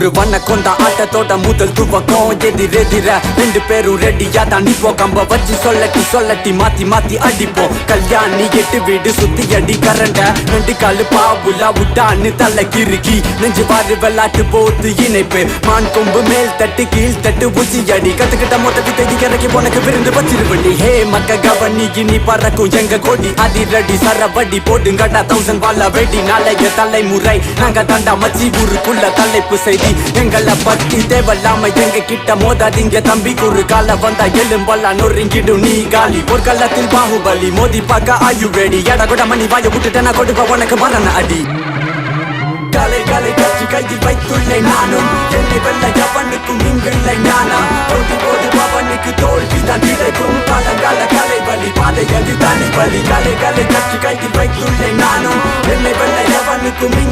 ஒரு வண்ண கொண்ட ஆட்டத்தோட முதல் துவக்கம் எதிரெதிர ரெண்டு பேரும் ரெடியா தான் நிப்போம் கம்ப வச்சு சொல்லட்டி மாத்தி மாத்தி அடிப்போம் கல்யாணி 8 வீடு சுத்தி அடி கரண்ட 2 காலு பாவுலா விட்டான்னு தலை கிறுக்கி நெஞ்சு பாரு வெள்ளாட்டு போத்து இணைப்பு மான் கொம்பு மேல் தட்டு கீழ் தட்டு ஊசி அடி கத்துக்கிட்ட மொத்த வித்தை இறக்கி உனக்கு விருந்து வச்சிருவண்டி ஹே மக்க கவனி இனி பறக்கும் எங்க கொடி அதிரடி சரவடி போடுங்கடா 1000 வாழ வெடி நாளைய தலைமுறை நாங்க தாண்டா மச்சி ஊருக்குள்ள தலைப்பு செய்தி எங்களை பத்தி தேவலாம எங்க கிட்ட மோதாதீங்க தம்பி ஒரு கால வந்தா எலும்பெல்லாம் நொறுங்கிடும் நீ காலி ஒரு கள்ளத்தில் பாகுபலி மோதி பார்க்க ஆயு ரெடி எட கூட மணி வாய விட்டுட்டேனா கொடுப்ப உனக்கு மரண அடி காலை காலை கட்சி கையில் வைத்துள்ளேன் நானும் என்னை வெல்ல எவனுக்கும் இங்கில்லை ஞானம் போட்டி போது அவனுக்கு தோல்விதான் கிடைக்கும் காலங்கால கலை வலி பாதை அது தனி வலி காலை காலை கட்சி கையில் வைத்துள்ளேன் நானும் என்னை வெல்ல எவனுக்கும்